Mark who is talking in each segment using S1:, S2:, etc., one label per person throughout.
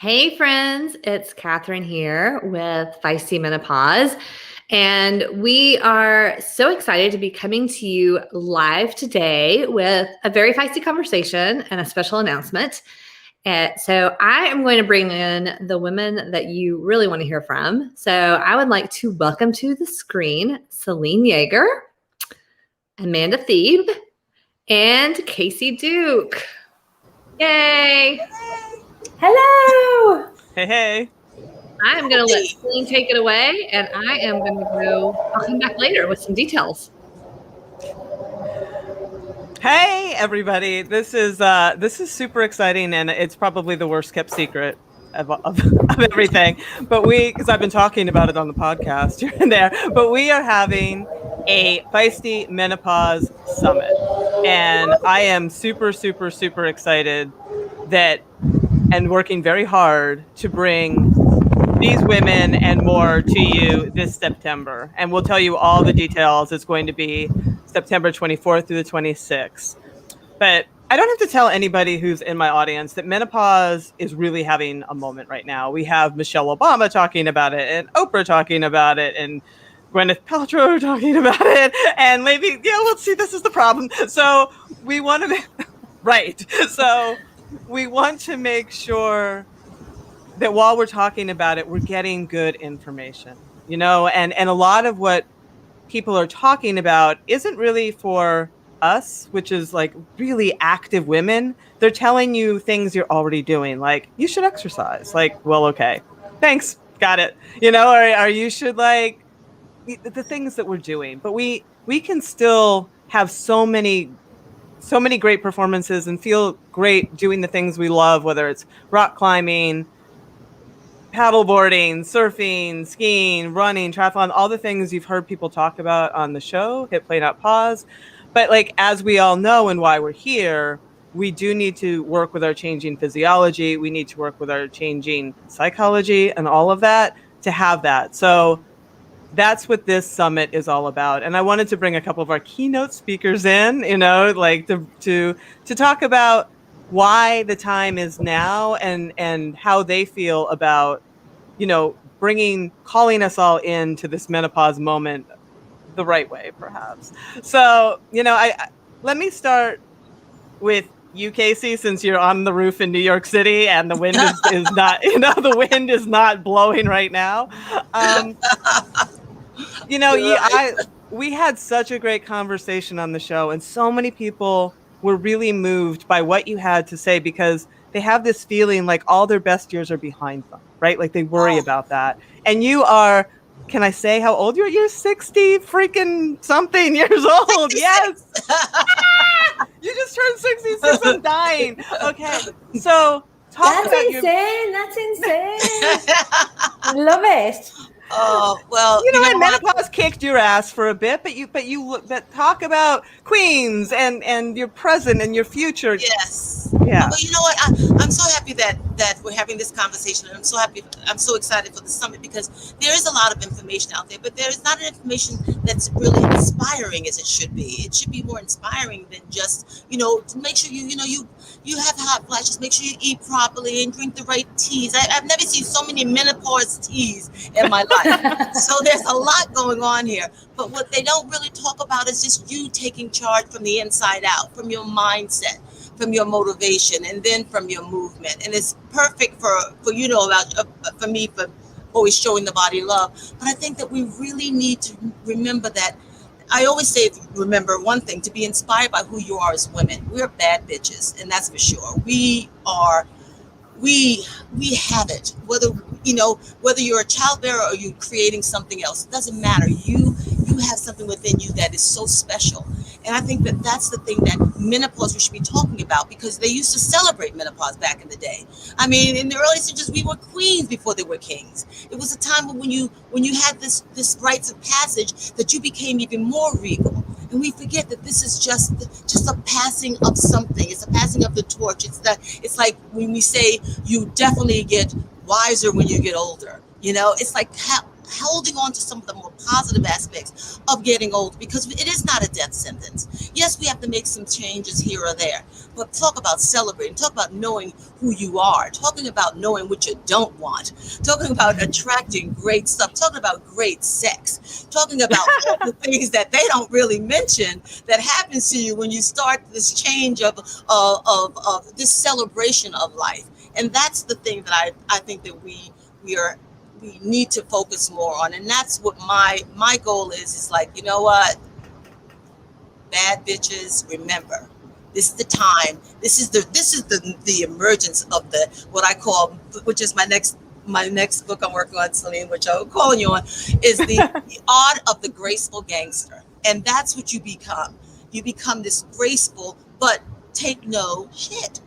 S1: Hey friends, it's Catherine here with Feisty Menopause. And we are so excited to be coming to you live today with a very feisty conversation and a special announcement. So I am going to bring in the women that you really want to hear from. So I would like to welcome to the screen Selene Yeager, Amanda Thebe, and Kacy Duke. Yay!
S2: Hello!
S3: Hey.
S1: I'm going to let Selene take it away, and I am going to I'll come back later with some details.
S3: Hey, everybody. This is super exciting, and it's probably the worst kept secret of everything. But because I've been talking about it on the podcast here and there, but we are having a Feisty Menopause Summit. And I am super, super, super excited and working very hard to bring these women and more to you this September. And we'll tell you all the details. It's going to be September 24th through the 26th. But I don't have to tell anybody who's in my audience that menopause is really having a moment right now. We have Michelle Obama talking about it, and Oprah talking about it, and Gwyneth Paltrow talking about it. And maybe, let's see, this is the problem. So we want to right. So we want to make sure that while we're talking about it, we're getting good information, and a lot of what people are talking about isn't really for us, which is like really active women. They're telling you things you're already doing, like you should exercise. Like, well, okay, thanks, got it. Or you should like the things that we're doing, but we can still have so many great performances and feel great doing the things we love, whether it's rock climbing, paddleboarding, surfing, skiing, running, triathlon, all the things you've heard people talk about on the show, hit play, not pause. But like, as we all know and why we're here, we do need to work with our changing physiology. We need to work with our changing psychology and all of that to have that. So that's what this summit is all about. And I wanted to bring a couple of our keynote speakers in, like to talk about why the time is now and how they feel about, calling us all into this menopause moment the right way, perhaps. So, let me start with you, Kacy, since you're on the roof in New York City and the wind is not, the wind is not blowing right now. We had such a great conversation on the show, and so many people were really moved by what you had to say, because they have this feeling like all their best years are behind them, right? Like they worry about that. And you are, can I say how old you are? You're 60 freaking something years old. 66. Yes. You just turned 66. I'm dying. Okay. So
S2: That's insane. That's insane. I love it.
S3: Oh, well, menopause kicked your ass for a bit, but talk about queens and your present and your future.
S4: Yes.
S3: Yeah.
S4: Well, you know what? I'm so happy that we're having this conversation. I'm so happy. I'm so excited for the summit, because there is a lot of information out there, but there is not an information that's really inspiring as it should be. It should be more inspiring than just, to make sure you have hot flashes, make sure you eat properly and drink the right teas. I've never seen so many menopause teas in my life. So there's a lot going on here. But what they don't really talk about is just you taking charge from the inside out, from your mindset, from your motivation, and then from your movement. And it's perfect for me, for always showing the body love. But I think that we really need to remember that. I always say, remember one thing, to be inspired by who you are as women. We're bad bitches, and that's for sure. We have it. Whether you're a childbearer or you're creating something else, it doesn't matter. You have something within you that is so special. And I think that that's the thing that menopause we should be talking about, because they used to celebrate menopause back in the day. I mean, in the early stages, we were queens before they were kings. It was a time when you had this rites of passage, that you became even more regal. And we forget that this is just a passing of something. It's a passing of the torch. It's like when we say you definitely get wiser when you get older. It's like holding on to some of the more positive aspects of getting old, because it is not a death sentence. Yes, we have to make some changes here or there, but talk about celebrating, talk about knowing who you are, talking about knowing what you don't want, talking about attracting great stuff, talking about great sex, talking about all the things that they don't really mention that happens to you when you start this change of this celebration of life. And that's the thing that I think that we need to focus more on. And that's what my goal is like, you know what, bad bitches, remember, this is the time. This is the emergence of the, what I call, which is my next book I'm working on, Selene, which I'm calling you on, is the art of the graceful gangster. And that's what you become. You become this graceful, but take no shit.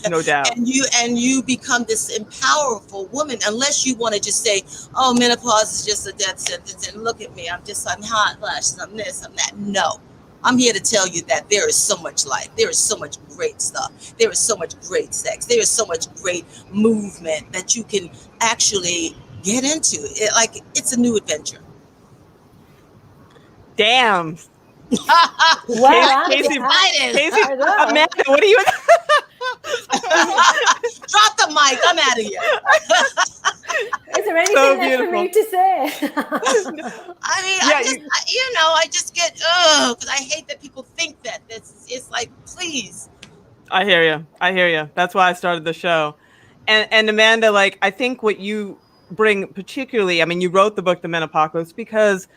S3: No doubt.
S4: And you become this powerful woman, unless you want to just say, oh, menopause is just a death sentence, and look at me, I'm hot flashes, I'm this, I'm that. No. I'm here to tell you that there is so much life. There is so much great stuff. There is so much great sex. There is so much great movement that you can actually get into. It's a new adventure.
S3: Damn.
S2: Well,
S3: Kacy,
S2: I know.
S3: Amanda, what are you?
S4: Drop the mic. I'm out of here.
S2: Is there anything left for me to say?
S4: I mean,
S3: Yeah,
S4: I just get, because I hate that people think that. It's like, please.
S3: I hear you. That's why I started the show. And Amanda, like, I think what you bring particularly, I mean, you wrote the book, The Menopausal, because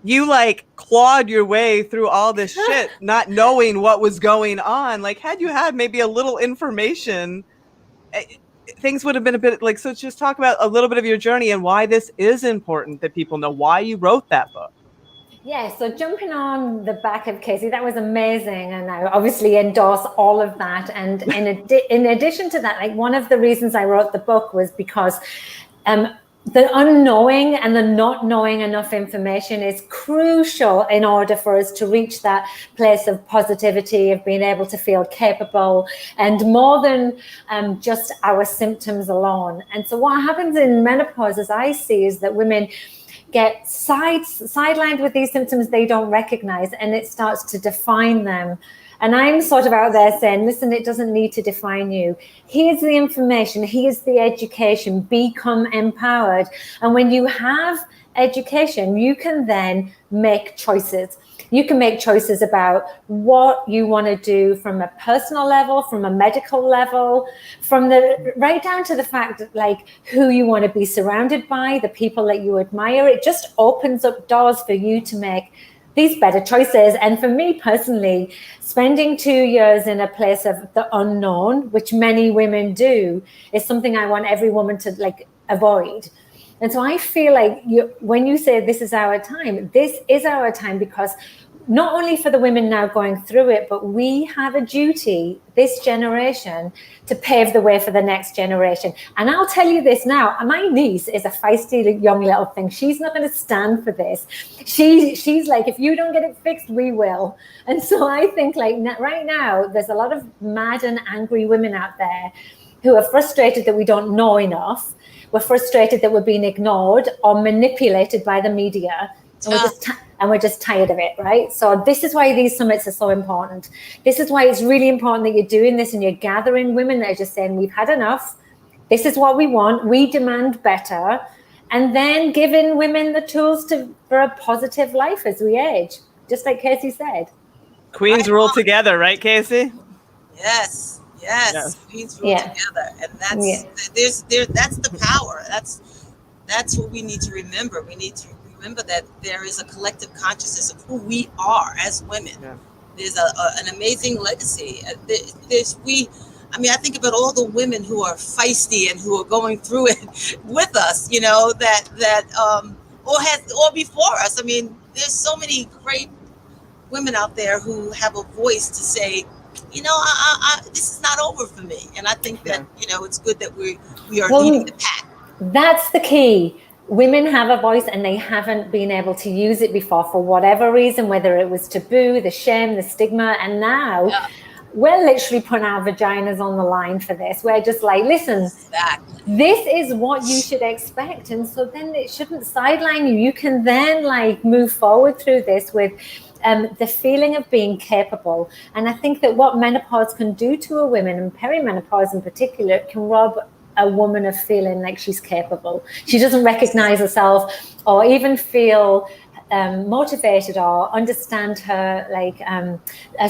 S3: you like clawed your way through all this shit, not knowing what was going on. Like, had you had maybe a little information, things would have been a bit like, so just talk about a little bit of your journey and why this is important that people know, why you wrote that book.
S2: Yeah, so jumping on the back of Kacy, that was amazing. And I obviously endorse all of that. And in addition to that, like, one of the reasons I wrote the book was because the unknowing and the not knowing enough information is crucial in order for us to reach that place of positivity, of being able to feel capable and more than just our symptoms alone. And so what happens in menopause, as I see, is that women get sidelined with these symptoms they don't recognize, and it starts to define them. And I'm sort of out there saying, listen, it doesn't need to define you. Here's the information. Here's the education. Become empowered. And when you have education, you can then make choices. You can make choices about what you want to do from a personal level, from a medical level, from the right down to the fact that, like, who you want to be surrounded by, the people that you admire. It just opens up doors for you to make these better choices. And for me personally, spending 2 years in a place of the unknown, which many women do, is something I want every woman to like avoid. And so I feel like when you say this is our time, this is our time, because not only for the women now going through it, but we have a duty, this generation, to pave the way for the next generation. And I'll tell you this now, my niece is a feisty young little thing. She's not going to stand for this. She's like, if you don't get it fixed, we will. And so I think, like, right now, there's a lot of mad and angry women out there who are frustrated that we don't know enough. We're frustrated that we're being ignored or manipulated by the media. And we're just tired of it, right? So this is why these summits are so important. This is why it's really important that you're doing this and you're gathering women that are just saying, we've had enough. This is what we want. We demand better. And then giving women the tools for a positive life as we age, just like Kacy said.
S3: Queens rule together, right, Kacy?
S4: Yes. Queens rule together. And that's that's the power. That's what we need to remember. We need to remember that there is a collective consciousness of who we are as women. Yeah. There's an amazing legacy. I think about all the women who are feisty and who are going through it with us, or before us. I mean, there's so many great women out there who have a voice to say, this is not over for me. And I think that, it's good that we are leading the pack.
S2: That's the key. Women have a voice and they haven't been able to use it before for whatever reason, whether it was taboo, the shame, the stigma. And now we're literally putting our vaginas on the line for this. We're just like, listen,
S4: Exactly.
S2: this is what you should expect. And so then it shouldn't sideline you. You can then like move forward through this with the feeling of being capable. And I think that what menopause can do to a woman, and perimenopause in particular, it can rob a woman of feeling like she's capable. She doesn't recognize herself or even feel motivated or understand her, like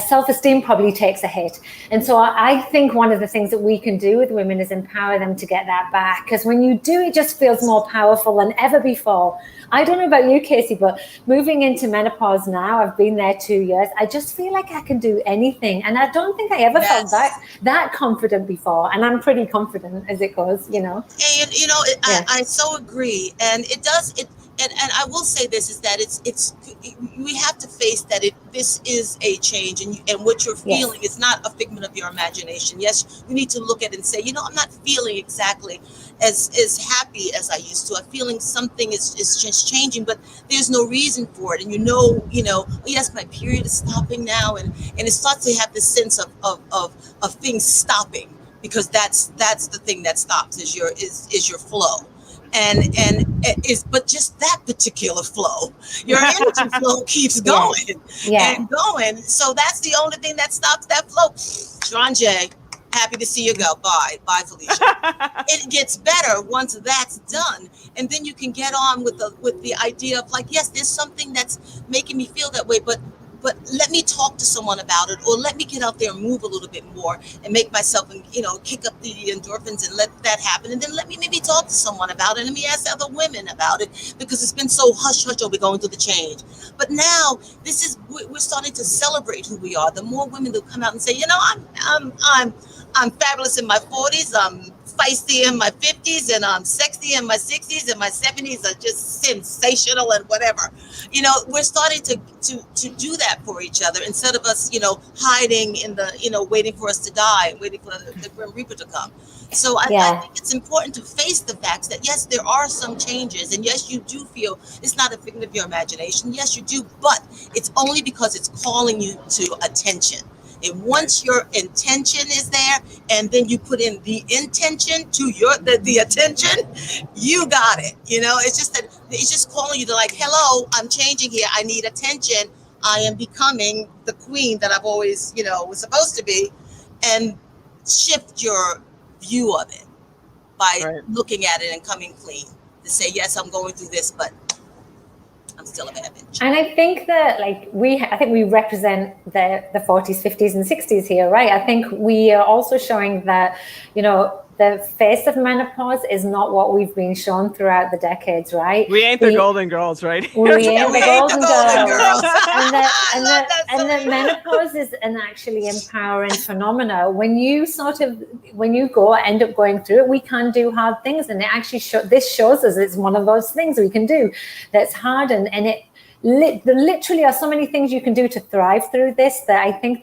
S2: self-esteem probably takes a hit. And so I think one of the things that we can do with women is empower them to get that back, because when you do, it just feels more powerful than ever before. I don't know about you, Kacy, but moving into menopause now, I've been there 2 years, I just feel like I can do anything. And I don't think I ever felt that confident before. And I'm pretty confident as it goes, you know.
S4: And I so agree. And it does it. And I will say this is that it's we have to face that this is a change, and what you're feeling is not a figment of your imagination. Yes, you need to look at it and say, I'm not feeling exactly as happy as I used to. I'm feeling something is just changing, but there's no reason for it. And yes, my period is stopping now, and it starts to have this sense of things stopping, because that's the thing that stops is your flow. But just that particular flow, your energy flow keeps going and going. So that's the only thing that stops that flow. John Jay, happy to see you go. Bye, Felicia. It gets better once that's done, and then you can get on with the idea of like, yes, there's something that's making me feel that way, but let me talk to someone about it, or let me get out there and move a little bit more and make myself, kick up the endorphins and let that happen. And then let me maybe talk to someone about it. Let me ask other women about it, because it's been so hush hush over going through the change. But now we're starting to celebrate who we are. The more women that come out and say, I'm fabulous in my 40s. I'm feisty in my 50s, and I'm sexy in my 60s, and my 70s are just sensational and whatever. We're starting to do that for each other, instead of us, hiding in the, waiting for us to die and waiting for the Grim Reaper to come. So I think it's important to face the facts that, yes, there are some changes, and yes, you do feel it's not a figment of your imagination. Yes, you do, but it's only because it's calling you to attention. And once your intention is there, and then you put in the intention to the attention, you got it. It's just that it's just calling you to like, hello, I'm changing here. I need attention. I am becoming the queen that I've always, was supposed to be, and shift your view of it by looking at it and coming clean to say, yes, I'm going through this, but I'm still a bad bitch.
S2: And I think that I think we represent the 40s, 50s, and 60s here, right? I think we are also showing that, the face of menopause is not what we've been shown throughout the decades, right?
S3: We ain't the golden girls, right?
S2: We ain't the golden girls. And that menopause is an actually empowering phenomena. When you end up going through it, we can do hard things. And it actually this shows us it's one of those things we can do that's hard. And it literally are so many things you can do to thrive through this, that I think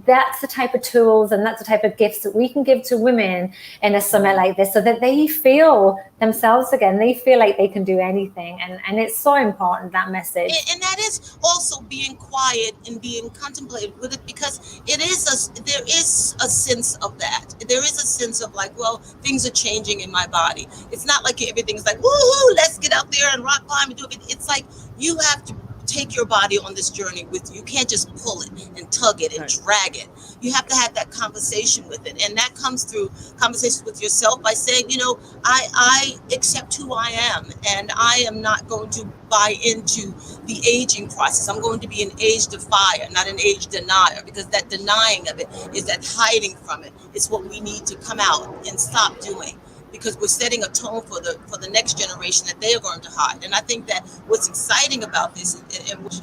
S2: that's the type of tools and that's the type of gifts that we can give to women in a summit like this, so that they feel themselves again. They feel like they can do anything. And it's so important, that message.
S4: And that is also being quiet and being contemplative with it, because there is a sense of that. There is a sense of like, well, things are changing in my body. It's not like everything's like, woohoo, let's get out there and rock climb and do it. It's like you have to take your body on this journey with you. You can't just pull it and tug it and drag it. You have to have that conversation with it. And that comes through conversations with yourself by saying, I accept who I am, and I am not going to buy into the aging process. I'm going to be an age defier, not an age denier, because that denying of it is that hiding from it. It's what we need to come out and stop doing, because we're setting a tone for the next generation that they are going to hide. And I think that what's exciting about this, and what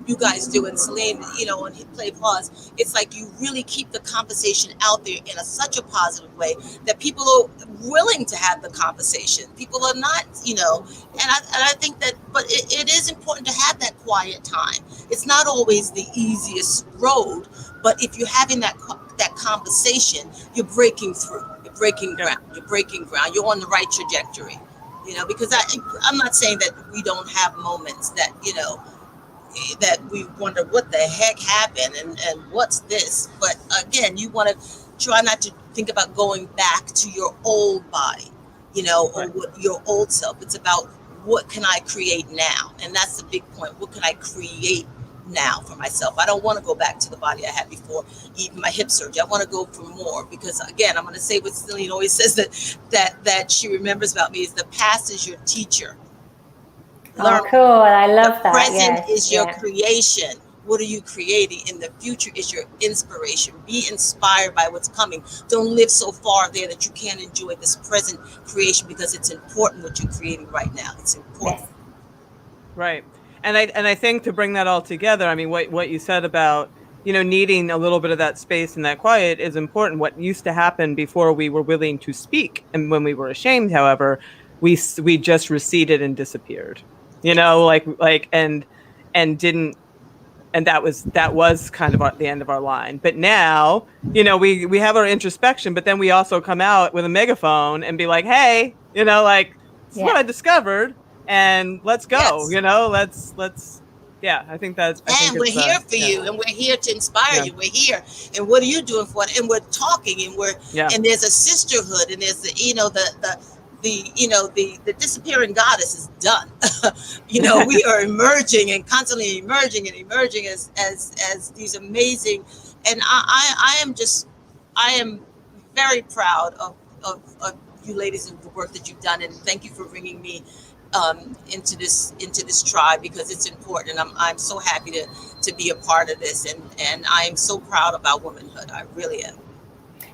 S4: you guys do, and Selene, on Hit Play Pause, it's like you really keep the conversation out there in such a positive way that people are willing to have the conversation. People are not, and I think that, but it is important to have that quiet time. It's not always the easiest road, but if you're having that conversation, you're breaking through. Breaking ground. You're on the right trajectory, because I'm not saying that we don't have moments that, that we wonder what the heck happened and what's this. But again, you want to try not to think about going back to your old body, or what your old self. It's about what can I create now? And that's the big point. What can I create now for myself? I don't want to go back to the body I had before, even my hip surgery. I want to go for more, because again, I'm going to say what Selene always says that she remembers about me is the past is your teacher.
S2: Oh, cool. I love that.
S4: Present is your creation. What are you creating? And the future is your inspiration. Be inspired by what's coming. Don't live so far there that you can't enjoy this present creation, because it's important what you're creating right now. It's important.
S2: Yes.
S3: Right. And I think to bring that all together, I mean, what you said about, needing a little bit of that space and that quiet is important. What used to happen before we were willing to speak, and when we were ashamed, however, we just receded and disappeared. And didn't, and that was kind of the end of our line. But now, we have our introspection, but then we also come out with a megaphone and be like, hey, this is what I discovered, and let's go.
S4: Yes.
S3: Let's I think that's,
S4: and we're here for you, and we're here to inspire you. We're here, and what are you doing for it? And we're talking, and and there's a sisterhood, and there's the disappearing goddess is done. We are emerging and constantly emerging as these amazing, and I am very proud of you ladies and the work that you've done, and thank you for bringing me into this tribe, because it's important, and I'm so happy to be a part of this, and I am so proud about womanhood. I really am.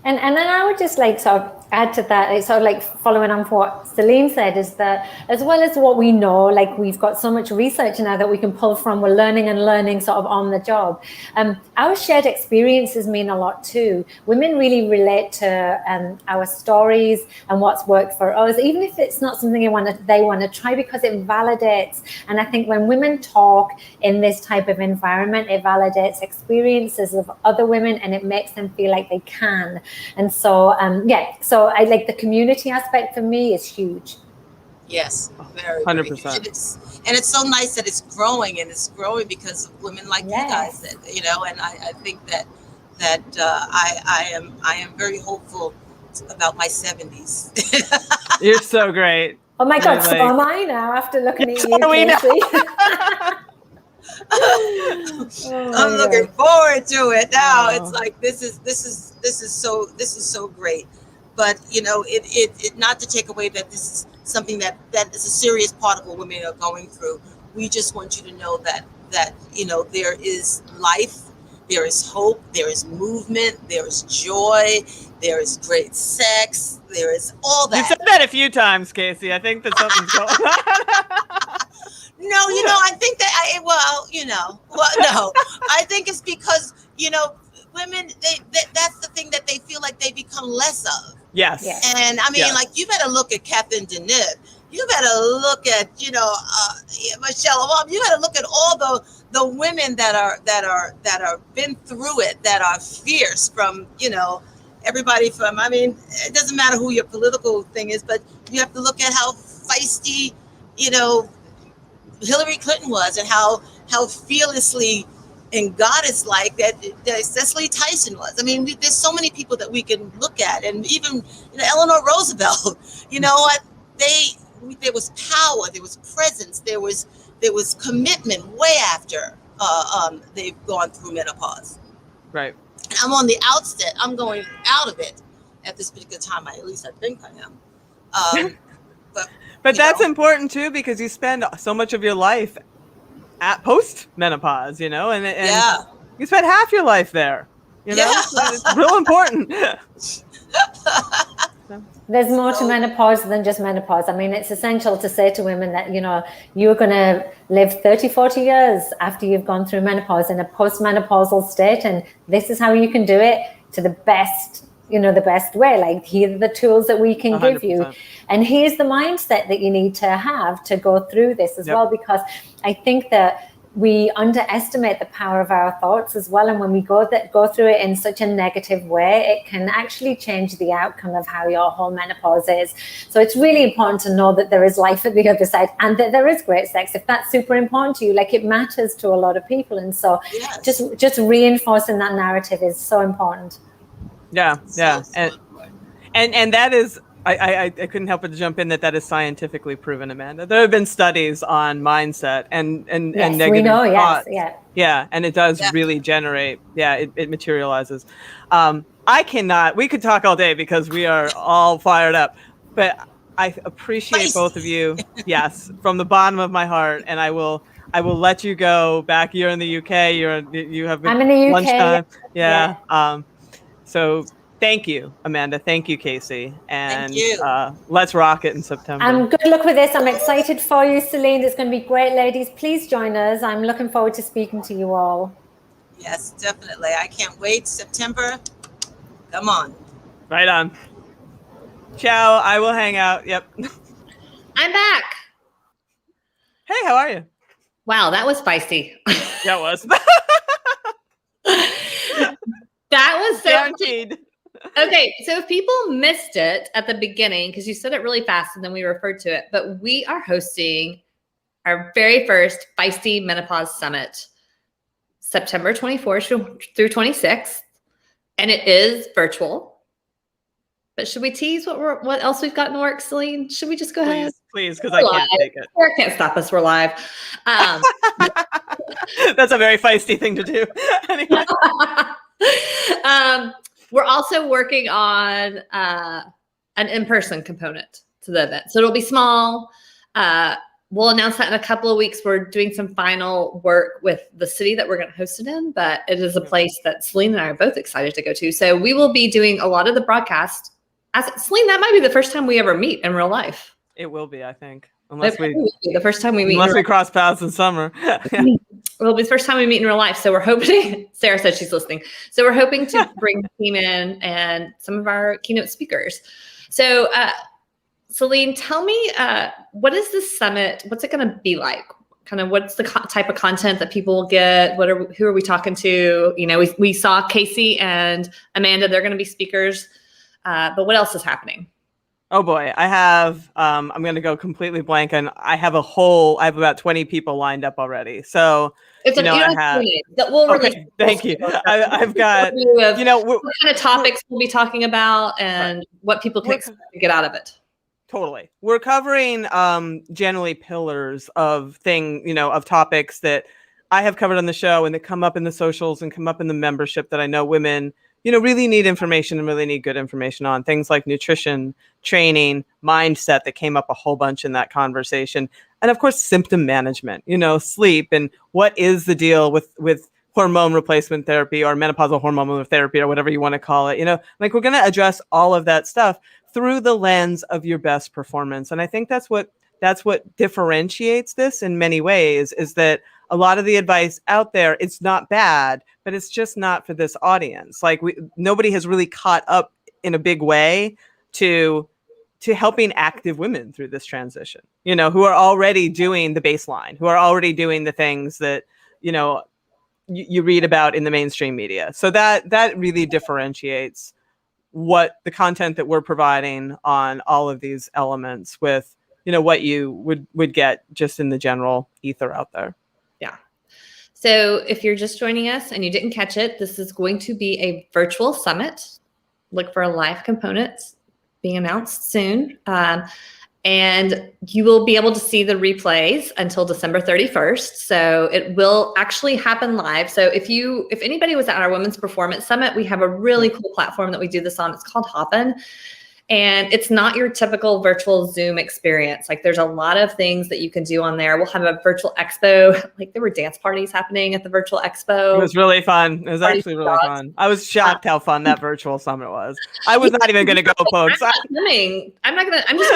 S2: And then I would just sort of add to that, sort of following on from what Selene said, is that as well as what we know, we've got so much research now that we can pull from, we're learning sort of on the job. Our shared experiences mean a lot too. Women really relate to our stories and what's worked for us, even if it's not something they want to try, because it validates. And I think when women talk in this type of environment, it validates experiences of other women, and it makes them feel like they can. And so, so I like the community aspect for me is huge.
S4: Yes, very
S3: 100%.
S4: And it's so nice that it's growing, and it's growing because of women like you guys, and I think that I am very hopeful about my 70s.
S3: You're so great.
S2: Oh my God, so am I now after looking at you, Kacy.
S4: I'm looking forward to it now. It's like this is so great, but it not to take away that this is something that is a serious part of what women are going through. We just want you to know that there is life, there is hope, there is movement, there is joy, there is great sex, there is all that.
S3: You've said that a few times, Kacy. I think that something's going on.
S4: No, I think that no, I think it's because, women, that's the thing that they feel like they become less of.
S3: Yes.
S4: And I mean, you better look at Catherine Deneuve. You better look at, Michelle Obama. You better look at all the women that are been through it, that are fierce, from, everybody from, I mean, it doesn't matter who your political thing is, but you have to look at how feisty, Hillary Clinton was, and how fearlessly and goddess-like that Cecily Tyson was. I mean, there's so many people that we can look at, and even Eleanor Roosevelt. You know what? There was power, there was presence, there was commitment way after they've gone through menopause.
S3: Right.
S4: And I'm on the outset. I'm going out of it at this particular time. At least I think I am. But
S3: that's important too, because you spend so much of your life at post menopause, and you spend half your life there. So it's real important.
S2: There's more to menopause than just menopause. I mean, it's essential to say to women that, you're going to live 30, 40 years after you've gone through menopause in a post-menopausal state. And this is how you can do it to the best, the best way. Here are the tools that we can
S3: 100%.
S2: give you. And here's the mindset that you need to have to go through this as well, because I think that we underestimate the power of our thoughts as well. And when we go through it in such a negative way, it can actually change the outcome of how your whole menopause is. So it's really important to know that there is life at the other side and that there is great sex. If that's super important to you, like, it matters to a lot of people. And so just reinforcing that narrative is so important.
S3: Yeah. And that is, I couldn't help but to jump in that is scientifically proven, Amanda. There have been studies on mindset and negative
S2: we know,
S3: thoughts.
S2: yes,
S3: Yeah, and it does really generate. Yeah, it materializes. We could talk all day because we are all fired up. But I appreciate both of you. Yes, from the bottom of my heart, and I will let you go back. You're in the UK. You have
S2: I'm in the UK.
S3: Lunchtime. Yeah. So. Thank you, Amanda. Thank you, Kacy. And let's rock it in September.
S2: Good luck with this. I'm excited for you, Selene. It's going to be great, ladies. Please join us. I'm looking forward to speaking to you all.
S4: Yes, definitely. I can't wait. September. Come on.
S3: Right on. Ciao. I will hang out. Yep.
S1: I'm back.
S3: Hey, how are you?
S1: Wow, that was feisty.
S3: That was.
S1: That was so
S3: guaranteed.
S1: Okay, so if people missed it at the beginning, because you said it really fast and then we referred to it, but we are hosting our very first Feisty Menopause Summit, September 24th through 26th, and it is virtual. But should we tease what else we've got in the works, Selene? Should we just go ahead?
S3: Please, because I can't take it.
S1: Sarah can't stop us. We're live.
S3: That's a very feisty thing to do. Anyway.
S1: We're also working on an in-person component to the event. So it'll be small. We'll announce that in a couple of weeks. We're doing some final work with the city that we're going to host it in, but it is a place that Selene and I are both excited to go to. So we will be doing a lot of the broadcast. Selene, that might be the first time we ever meet in real life.
S3: It will be, I think. Unless we
S1: the first time we meet.
S3: Unless we cross paths in summer.
S1: It'll be the first time we meet in real life. So we're hoping, Sarah said she's listening. So we're hoping to bring the team in and some of our keynote speakers. So Selene, tell me, what is this summit? What's it going to be like? Kind of what's the type of content that people will get? Who are we talking to? You know, we saw Kacy and Amanda, they're going to be speakers. But what else is happening?
S3: Oh boy, I have, I'm going to go completely blank, and I have about 20 people lined up already. So,
S1: thank you.
S3: I've got,
S1: what kind of topics we'll be talking about and what people can expect to get out of it.
S3: Totally. We're covering generally pillars of of topics that I have covered on the show and that come up in the socials and come up in the membership that I know women really need information and really need good information on. Things like nutrition, training, mindset that came up a whole bunch in that conversation. And of course, symptom management, sleep, and what is the deal with hormone replacement therapy or menopausal hormonal therapy or whatever you want to call it. We're going to address all of that stuff through the lens of your best performance. And I think that's what differentiates this in many ways, is that a lot of the advice out there, it's not bad, but it's just not for this audience. Nobody has really caught up in a big way to helping active women through this transition, who are already doing the baseline, who are already doing the things that, you read about in the mainstream media. So that really differentiates what the content that we're providing on all of these elements with, what you would get just in the general ether out there.
S1: Yeah. So if you're just joining us and you didn't catch it, this is going to be a virtual summit. Look for a live component being announced soon. And you will be able to see the replays until December 31st. So it will actually happen live. So if anybody was at our Women's Performance Summit, we have a really cool platform that we do this on. It's called Hopin. And it's not your typical virtual Zoom experience. There's a lot of things that you can do on there. We'll have a virtual expo. There were dance parties happening at the virtual expo.
S3: It was really fun. It was actually really fun. I was shocked how fun that virtual summit was. I was not even going to go, folks.
S1: I'm just going to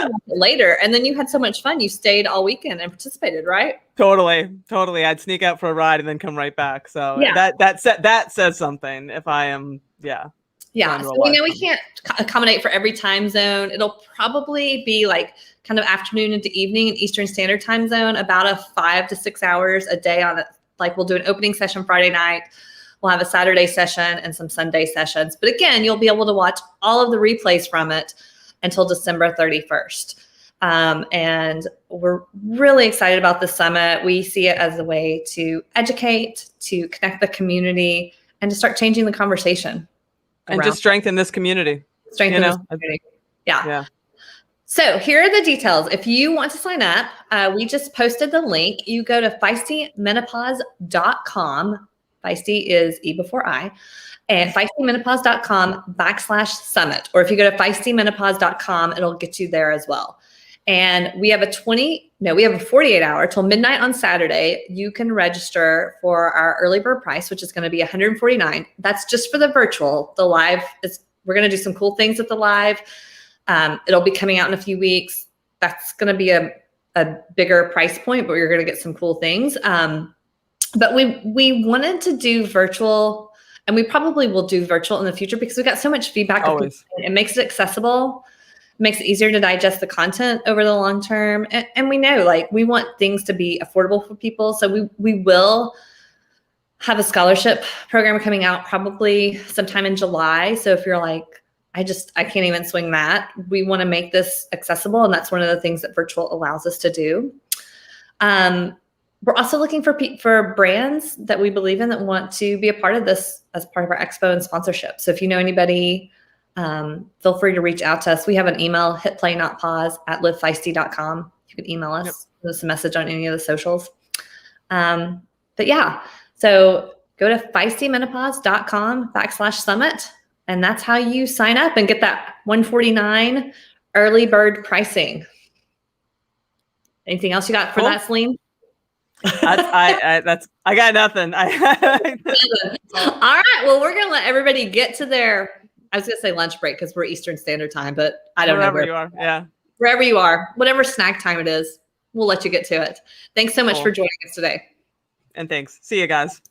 S1: watch it later. And then you had so much fun. You stayed all weekend and participated, right?
S3: Totally. I'd sneak out for a ride and then come right back. So that says something if I am,
S1: Yeah, so we can't accommodate for every time zone. It'll probably be kind of afternoon into evening in Eastern Standard Time Zone, about 5 to 6 hours a day on Like we'll do an opening session Friday night. We'll have a Saturday session and some Sunday sessions. But again, you'll be able to watch all of the replays from it until December 31st. And we're really excited about the summit. We see it as a way to educate, to connect the community, and to start changing the conversation.
S3: And just strengthen this community.
S1: Strengthen this community. Yeah. So here are the details. If you want to sign up, we just posted the link. You go to feistimenopause.com. Feisty is E before I. And feistimenopause.com/summit. Or if you go to feistimenopause.com, it'll get you there as well. And we have a 48-hour till midnight on Saturday. You can register for our early bird price, which is going to be $149. That's just for the virtual. The live we're going to do some cool things with the live. It'll be coming out in a few weeks. That's going to be a bigger price point, but you're going to get some cool things. But we wanted to do virtual, and we probably will do virtual in the future because we got so much feedback.
S3: Always.
S1: It makes it accessible, makes it easier to digest the content over the long term. And we know, like, we want things to be affordable for people. So we will have a scholarship program coming out probably sometime in July. So if you're like, I can't even swing that, we want to make this accessible. And that's one of the things that virtual allows us to do. We're also looking for brands that we believe in that want to be a part of this as part of our expo and sponsorship. So if you know anybody, feel free to reach out to us. We have an email, hitplaynotpause@livefeisty.com. You can email us. Yep. Send us a message on any of the socials. But yeah, so go to feistimenopause.com/summit. And that's how you sign up and get that $149 early bird pricing. Anything else you got for that, Selene?
S3: I got nothing.
S1: All right. Well, we're going to let everybody get to their, I was going to say lunch break because we're Eastern Standard Time, but I don't know where
S3: you are. Yeah.
S1: Wherever you are, whatever snack time it is, we'll let you get to it. Thanks so much for joining us today.
S3: And thanks. See you guys.